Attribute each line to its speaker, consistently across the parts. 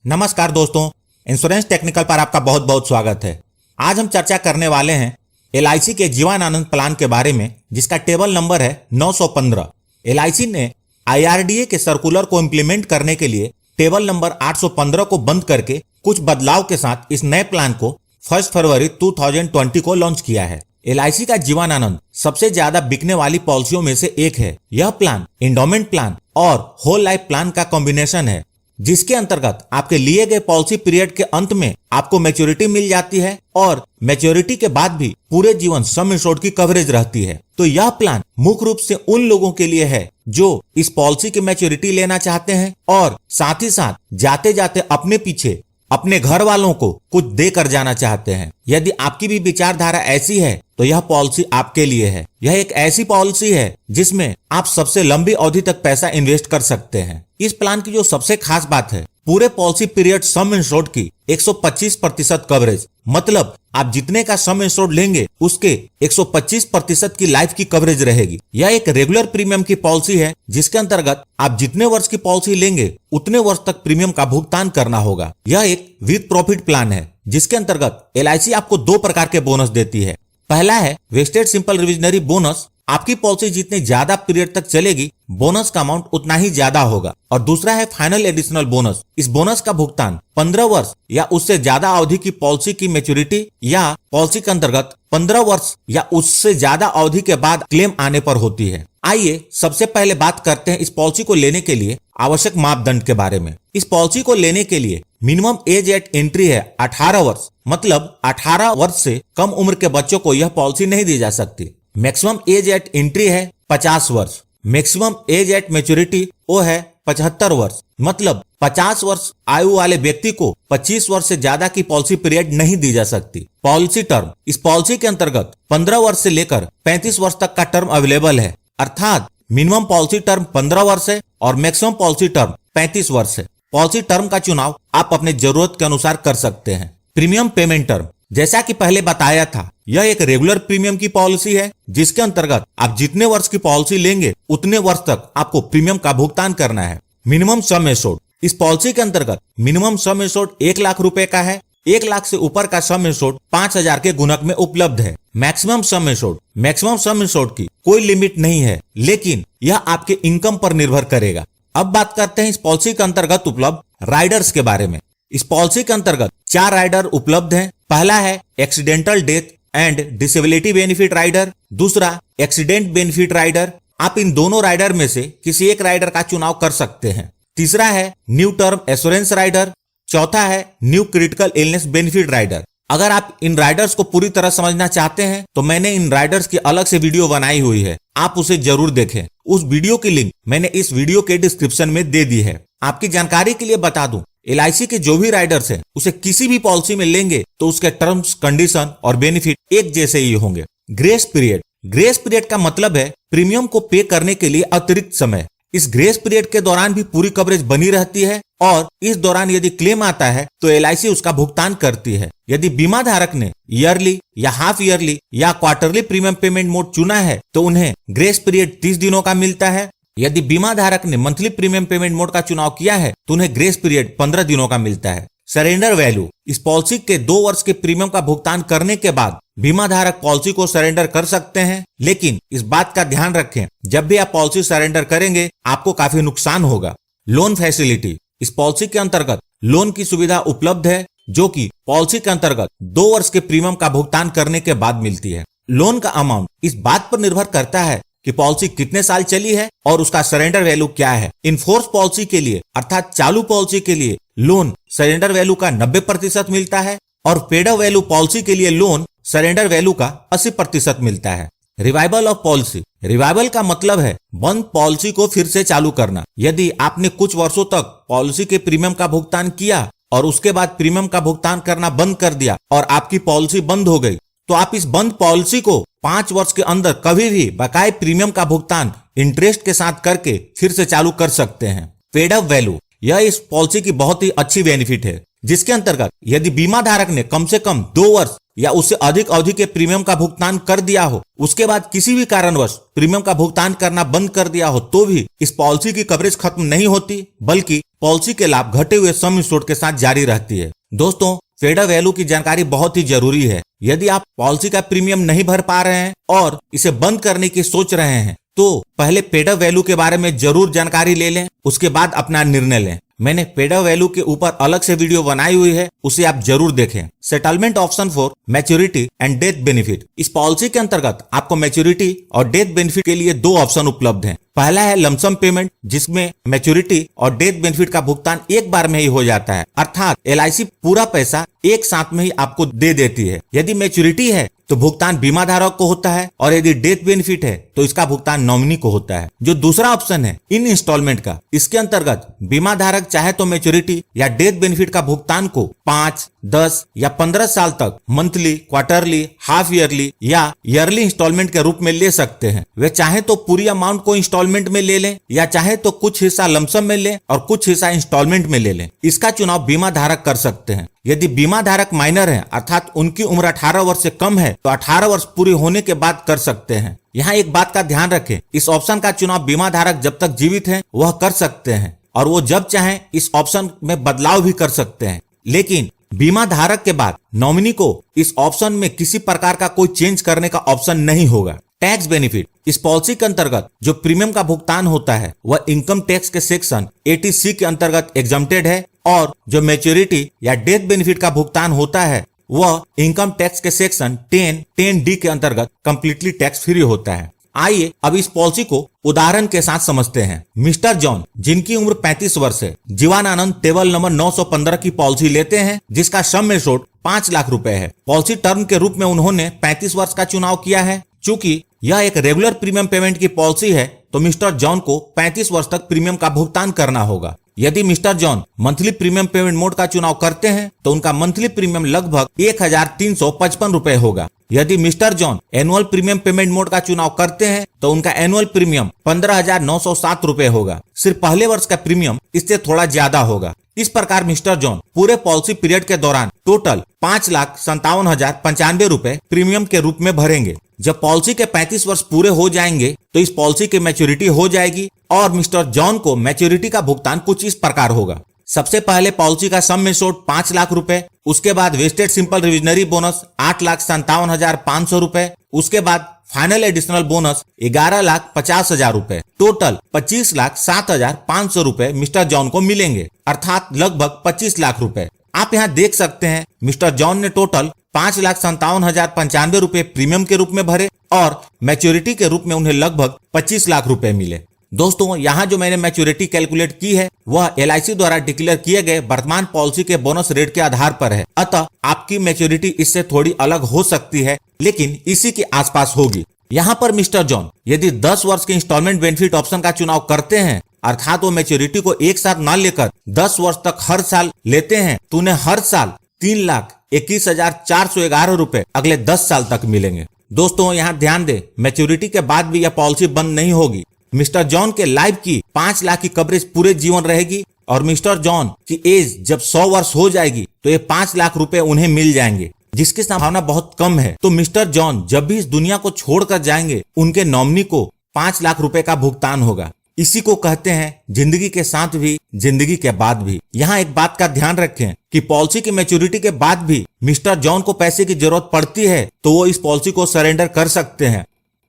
Speaker 1: नमस्कार दोस्तों, insurance technical पर आपका बहुत बहुत स्वागत है। आज हम चर्चा करने वाले हैं LIC के जीवन आनंद प्लान के बारे में, जिसका टेबल नंबर है 915। LIC ने IRDA के सर्कुलर को इम्प्लीमेंट करने के लिए टेबल नंबर 815 को बंद करके कुछ बदलाव के साथ इस नए प्लान को 1 फरवरी 2020 को लॉन्च किया है। LIC का जीवन आनंद सबसे ज्यादा बिकने वाली पॉलिसियों में से एक है। यह प्लान एंडोमेंट प्लान और होल लाइफ प्लान का कॉम्बिनेशन है, जिसके अंतर्गत आपके लिए गए पॉलिसी पीरियड के अंत में आपको मैच्योरिटी मिल जाती है और मैच्योरिटी के बाद भी पूरे जीवन सम इंश्योर्ड की कवरेज रहती है। तो यह प्लान मुख्य रूप से उन लोगों के लिए है जो इस पॉलिसी की मैच्योरिटी लेना चाहते हैं और साथ ही साथ जाते जाते अपने पीछे अपने घर वालों को कुछ देकर जाना चाहते हैं। यदि आपकी भी विचारधारा ऐसी है तो यह पॉलिसी आपके लिए है। यह एक ऐसी पॉलिसी है जिसमें आप सबसे लंबी अवधि तक पैसा इन्वेस्ट कर सकते हैं। इस प्लान की जो सबसे खास बात है, पूरे पॉलिसी पीरियड सम इंश्योर्ड की 125% कवरेज, मतलब आप जितने का सम इंश्योर्ड लेंगे उसके 125% की लाइफ की कवरेज रहेगी। यह एक रेगुलर प्रीमियम की पॉलिसी है, जिसके अंतर्गत आप जितने वर्ष की पॉलिसी लेंगे उतने वर्ष तक प्रीमियम का भुगतान करना होगा। यह एक विद प्रॉफिट प्लान है, जिसके अंतर्गत LIC आपको 2 प्रकार के बोनस देती है। पहला है वेस्टेड सिंपल रिविजनरी बोनस। आपकी पॉलिसी जितने ज्यादा पीरियड तक चलेगी, बोनस का अमाउंट उतना ही ज्यादा होगा। और दूसरा है फाइनल एडिशनल बोनस। इस बोनस का भुगतान 15 वर्ष या उससे ज्यादा अवधि की पॉलिसी की मैच्योरिटी या पॉलिसी के अंतर्गत 15 वर्ष या उससे ज्यादा अवधि के बाद क्लेम आने पर होती है। आइए सबसे पहले बात करते हैं इस पॉलिसी को लेने के लिए आवश्यक मापदंड के बारे में। इस पॉलिसी को लेने के लिए मिनिमम एज एट एंट्री है 18 वर्ष, मतलब 18 वर्ष से कम उम्र के बच्चों को यह पॉलिसी नहीं दी जा सकती। मैक्सिमम एज एट एंट्री है 50 वर्ष। मैक्सिमम एज एट मैच्योरिटी वो है 75 वर्ष, मतलब 50 वर्ष आयु वाले व्यक्ति को 25 वर्ष से ज्यादा की पॉलिसी पीरियड नहीं दी जा सकती। पॉलिसी टर्म, इस पॉलिसी के अंतर्गत 15 वर्ष से लेकर 35 वर्ष तक का टर्म अवेलेबल है, अर्थात मिनिमम पॉलिसी टर्म 15 वर्ष है और मैक्सिमम पॉलिसी टर्म 35 वर्ष है। पॉलिसी टर्म का चुनाव आप अपने जरूरत के अनुसार कर सकते हैं। प्रीमियम पेमेंट टर्म, जैसा कि पहले बताया था, यह एक रेगुलर प्रीमियम की पॉलिसी है, जिसके अंतर्गत आप जितने वर्ष की पॉलिसी लेंगे उतने वर्ष तक आपको प्रीमियम का भुगतान करना है। मिनिमम सम एश्योर्ड, इस पॉलिसी के अंतर्गत मिनिमम सम एश्योर्ड 1 लाख रुपए का है। 1 लाख से ऊपर का सम एश्योर्ड 5000 के गुणक में उपलब्ध है। मैक्सिमम सम एश्योर्ड की कोई लिमिट नहीं है, लेकिन यह आपके इनकम पर निर्भर करेगा। अब बात करते हैं इस पॉलिसी के अंतर्गत उपलब्ध राइडर्स के बारे में। इस पॉलिसी के अंतर्गत 4 राइडर उपलब्ध हैं। पहला है accidental death and disability benefit rider, दूसरा एक्सीडेंट बेनिफिट राइडर। आप इन दोनों राइडर में से किसी एक राइडर का चुनाव कर सकते हैं। तीसरा है न्यू टर्म एश्योरेंस राइडर। चौथा है new critical illness benefit rider. अगर आप इन राइडर्स को पूरी तरह समझना चाहते हैं तो मैंने इन राइडर्स की अलग से वीडियो बनाई हुई है, आप उसे जरूर देखें। उस वीडियो की लिंक मैंने इस वीडियो के डिस्क्रिप्शन में दे दी है। आपकी जानकारी के लिए बता दूं, LIC के जो भी राइडर्स हैं उसे किसी भी पॉलिसी में लेंगे तो उसके टर्म्स, कंडीशन और बेनिफिट एक जैसे ही होंगे। ग्रेस पीरियड का मतलब है प्रीमियम को पे करने के लिए अतिरिक्त समय। इस ग्रेस पीरियड के दौरान भी पूरी कवरेज बनी रहती है और इस दौरान यदि क्लेम आता है तो LIC उसका भुगतान करती है। यदि बीमा धारक ने ईयरली या हाफ ईयरली या क्वार्टरली प्रीमियम पेमेंट मोड चुना है तो उन्हें ग्रेस पीरियड 30 दिनों का मिलता है। यदि बीमा धारक ने मंथली प्रीमियम पेमेंट मोड का चुनाव किया है तो उन्हें ग्रेस पीरियड 15 दिनों का मिलता है। सरेंडर वैल्यू, इस पॉलिसी के 2 वर्ष के प्रीमियम का भुगतान करने के बाद बीमा धारक पॉलिसी को सरेंडर कर सकते हैं, लेकिन इस बात का ध्यान रखें, जब भी आप पॉलिसी सरेंडर करेंगे आपको काफी नुकसान होगा। लोन फैसिलिटी, इस पॉलिसी के अंतर्गत लोन की सुविधा उपलब्ध है, जो कि पॉलिसी के अंतर्गत 2 वर्ष के प्रीमियम का भुगतान करने के बाद मिलती है। लोन का अमाउंट इस बात पर निर्भर करता है कि पॉलिसी कितने साल चली है और उसका सरेंडर वैल्यू क्या है। इनफोर्स पॉलिसी के लिए अर्थात चालू पॉलिसी के लिए लोन सरेंडर वैल्यू का 90% मिलता है और पेड अप वैल्यू पॉलिसी के लिए लोन सरेंडर वैल्यू का 80% मिलता है। रिवाइवल ऑफ पॉलिसी, रिवाइवल का मतलब है बंद पॉलिसी को फिर से चालू करना। यदि आपने कुछ वर्षों तक पॉलिसी के प्रीमियम का भुगतान किया और उसके बाद प्रीमियम का भुगतान करना बंद कर दिया और आपकी पॉलिसी बंद हो गई, तो आप इस बंद पॉलिसी को 5 वर्ष के अंदर कभी भी बकाये प्रीमियम का भुगतान इंटरेस्ट के साथ करके फिर से चालू कर सकते हैं। पेड अप वैल्यू, यह इस पॉलिसी की बहुत ही अच्छी बेनिफिट है, जिसके अंतर्गत यदि बीमा धारक ने कम से कम 2 वर्ष या उससे अधिक अवधि के प्रीमियम का भुगतान कर दिया हो, उसके बाद किसी भी कारणवश प्रीमियम का भुगतान करना बंद कर दिया हो, तो भी इस पॉलिसी की कवरेज खत्म नहीं होती, बल्कि पॉलिसी के लाभ घटे हुए सम इंश्योर्ड के साथ जारी रहती है। दोस्तों, पेड अप वैल्यू की जानकारी बहुत ही जरूरी है। यदि आप पॉलिसी का प्रीमियम नहीं भर पा रहे हैं और इसे बंद करने की सोच रहे हैं, तो पहले पेड अप वैल्यू के बारे में जरूर जानकारी ले लें, उसके बाद अपना निर्णय लें। मैंने पेड अप वैल्यू के ऊपर अलग से वीडियो बनाई हुई है, उसे आप जरूर देखें। Settlement option for maturity and death benefit. इस पॉलिसी के अंतर्गत आपको मैच्योरिटी और डेथ बेनिफिट के लिए दो ऑप्शन उपलब्ध हैं। पहला है लमसम पेमेंट, जिसमें मैच्योरिटी और डेथ बेनिफिट का भुगतान एक बार में ही हो जाता है, अर्थात LIC पूरा पैसा एक साथ में ही आपको दे देती है। यदि मैच्योरिटी है तो भुगतान बीमा धारक को होता है, और यदि डेथ बेनिफिट है तो इसका भुगतान नॉमिनी को होता है। जो दूसरा ऑप्शन है इन इंस्टॉलमेंट का, इसके अंतर्गत बीमा धारक चाहे तो मैच्योरिटी या डेथ बेनिफिट का भुगतान को 5, 10 या 15 साल तक मंथली, क्वार्टरली, हाफ ईयरली या ईयरली इंस्टॉलमेंट के रूप में ले सकते हैं। वे चाहे तो पूरी अमाउंट को इंस्टॉलमेंट में ले लें, या चाहे तो कुछ हिस्सा लमसम में लें और कुछ हिस्सा इंस्टॉलमेंट में ले लें। इसका चुनाव बीमा धारक कर सकते हैं। यदि बीमा धारक माइनर है, अर्थात उनकी उम्र 18 वर्ष से कम है, तो 18 वर्ष पूरे होने के बाद कर सकते हैं। यहाँ एक बात का ध्यान रखें, इस ऑप्शन का चुनाव बीमा धारक जब तक जीवित हैं वह कर सकते हैं, और वो जब चाहें इस ऑप्शन में बदलाव भी कर सकते हैं। लेकिन बीमा धारक के बाद नॉमिनी को इस ऑप्शन में किसी प्रकार का कोई चेंज करने का ऑप्शन नहीं होगा। Tax benefit. इस पॉलिसी के अंतर्गत जो प्रीमियम का भुगतान होता है वह इनकम टैक्स के सेक्शन 80C के अंतर्गत एग्जम्प्टेड है, और जो मैच्योरिटी या डेथ बेनिफिट का भुगतान होता है वह इनकम टैक्स के सेक्शन 10D के अंतर्गत कंप्लीटली टैक्स फ्री होता है। आइए अब इस पॉलिसी को उदाहरण के साथ समझते हैं। मिस्टर जॉन, जिनकी उम्र 35 वर्ष है, जीवनानंद टेबल नंबर 915 की पॉलिसी लेते हैं, जिसका सम एश्योर्ड 5 लाख रुपए है। पॉलिसी टर्म के रूप में उन्होंने 35 वर्ष का चुनाव किया है। चूंकि यह एक रेगुलर प्रीमियम पेमेंट की पॉलिसी है, तो मिस्टर जॉन को 35 वर्ष तक प्रीमियम का भुगतान करना होगा। यदि mister John monthly premium payment mode का चुनाव करते हैं तो उनका मंथली प्रीमियम लगभग 1355 रुपए होगा। यदि mister John annual premium payment mode का चुनाव करते हैं तो उनका एनुअल प्रीमियम 15,907 रुपए होगा। सिर्फ पहले वर्ष का प्रीमियम इससे थोड़ा ज्यादा होगा। इस प्रकार मिस्टर जॉन पूरे पॉलिसी पीरियड के दौरान टोटल 5,57,095 रुपए प्रीमियम के रूप में भरेंगे। जब पॉलिसी के 35 वर्ष पूरे हो जाएंगे तो इस पॉलिसी की मैच्योरिटी हो जाएगी, और मिस्टर जॉन को मैच्योरिटी का भुगतान कुछ इस प्रकार होगा। सबसे पहले पॉलिसी का सम एश्योर्ड 5 लाख रुपए, उसके बाद वेस्टेड सिंपल रिविजनरी बोनस 8,57,500 रुपए, उसके बाद फाइनल एडिशनल बोनस 11,50,000 रुपए, टोटल 25,07,500 रुपए मिस्टर जॉन को मिलेंगे, अर्थात लगभग 25 लाख रुपए। आप यहाँ देख सकते हैं मिस्टर जॉन ने टोटल 5,57,095 रुपए प्रीमियम के रूप में भरे, और मैच्योरिटी के रूप में उन्हें लगभग 25 लाख रुपए मिले। दोस्तों, यहाँ जो मैंने मैच्योरिटी कैलकुलेट की है वह LIC द्वारा डिक्लेयर किए गए वर्तमान पॉलिसी के बोनस रेट के आधार पर है, अतः आपकी मैच्योरिटी इससे थोड़ी अलग हो सकती है, लेकिन इसी के आसपास होगी। यहाँ पर मिस्टर जॉन यदि 10 वर्ष के इंस्टॉलमेंट बेनिफिट ऑप्शन का चुनाव करते हैं, अर्थात वो मैच्योरिटी को एक साथ न लेकर 10 वर्ष तक हर साल लेते हैं, तो उन्हें हर साल 3,21,411 रुपए अगले 10 साल तक मिलेंगे। दोस्तों, यहाँ ध्यान दें, मैच्योरिटी के बाद भी यह पॉलिसी बंद नहीं होगी। मिस्टर जॉन के लाइफ की 5 लाख की कवरेज पूरे जीवन रहेगी, और मिस्टर जॉन की एज जब 100 वर्ष हो जाएगी तो ये 5 लाख रुपए उन्हें मिल जाएंगे, जिसकी संभावना बहुत कम है। तो मिस्टर जॉन जब भी इस दुनिया को छोड़कर जाएंगे, उनके नॉमिनी को 5 लाख रुपए का भुगतान होगा। इसी को कहते हैं जिंदगी के साथ भी, जिंदगी के बाद भी। यहाँ एक बात का ध्यान रखें कि पॉलिसी की मैच्योरिटी के बाद भी मिस्टर जॉन को पैसे की जरूरत पड़ती है तो वो इस पॉलिसी को सरेंडर कर सकते हैं।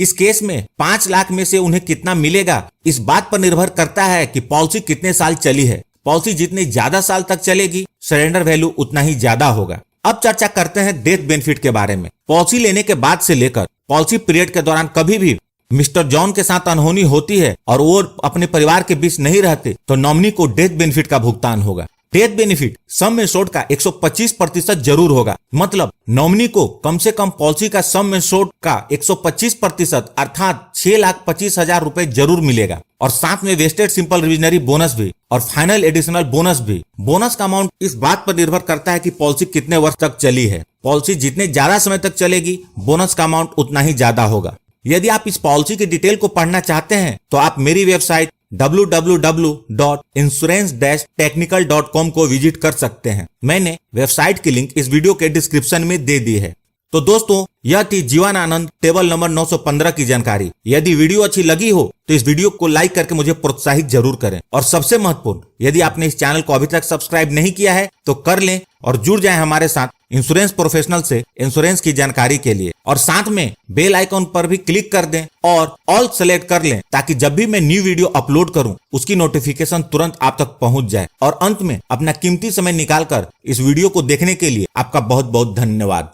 Speaker 1: इस केस में 5 लाख में से उन्हें कितना मिलेगा, इस बात पर निर्भर करता है कि पॉलिसी कितने साल चली है। पॉलिसी जितनी ज्यादा साल तक चलेगी, सरेंडर वैल्यू उतना ही ज्यादा होगा। अब चर्चा करते हैं डेथ बेनिफिट के बारे में। पॉलिसी लेने के बाद से लेकर पॉलिसी पीरियड के दौरान कभी भी मिस्टर जॉन के साथ अनहोनी होती है और वो अपने परिवार के बीच नहीं रहते, तो नॉमिनी को डेथ बेनिफिट का भुगतान होगा। डेथ बेनिफिट सम एश्योर्ड का 125% जरूर होगा, मतलब नॉमिनी को कम से कम पॉलिसी का सम एश्योर्ड का 125% अर्थात 6,25,000 रुपए जरूर मिलेगा, और साथ में वेस्टेड सिंपल रिविजनरी बोनस भी और फाइनल एडिशनल बोनस भी। बोनस का अमाउंट इस बात पर निर्भर करता है कि पॉलिसी कितने वर्ष तक चली है। पॉलिसी जितने ज्यादा समय तक चलेगी, बोनस का अमाउंट उतना ही ज्यादा होगा। यदि आप इस पॉलिसी की डिटेल को पढ़ना चाहते हैं तो आप मेरी वेबसाइट www.insurance-technical.com को विजिट कर सकते हैं। मैंने वेबसाइट की लिंक इस वीडियो के डिस्क्रिप्शन में दे दी है। तो दोस्तों, यह थी जीवन आनंद टेबल नंबर 915 की जानकारी। यदि वीडियो अच्छी लगी हो तो इस वीडियो को लाइक करके मुझे प्रोत्साहित जरूर करें। और सबसे महत्वपूर्ण, यदि आपने इस चैनल को अभी तक सब्सक्राइब नहीं किया है तो कर लें और जुड़ जाएं हमारे साथ इंश्योरेंस प्रोफेशनल से इंश्योरेंस की जानकारी के लिए। और साथ में बेल आइकॉन पर भी क्लिक कर दें और ऑल सेलेक्ट कर लें, ताकि जब भी मैं न्यू वीडियो अपलोड करूं उसकी नोटिफिकेशन तुरंत आप तक पहुंच जाए। और अंत में अपना कीमती समय निकालकर इस वीडियो को देखने के लिए आपका बहुत बहुत धन्यवाद।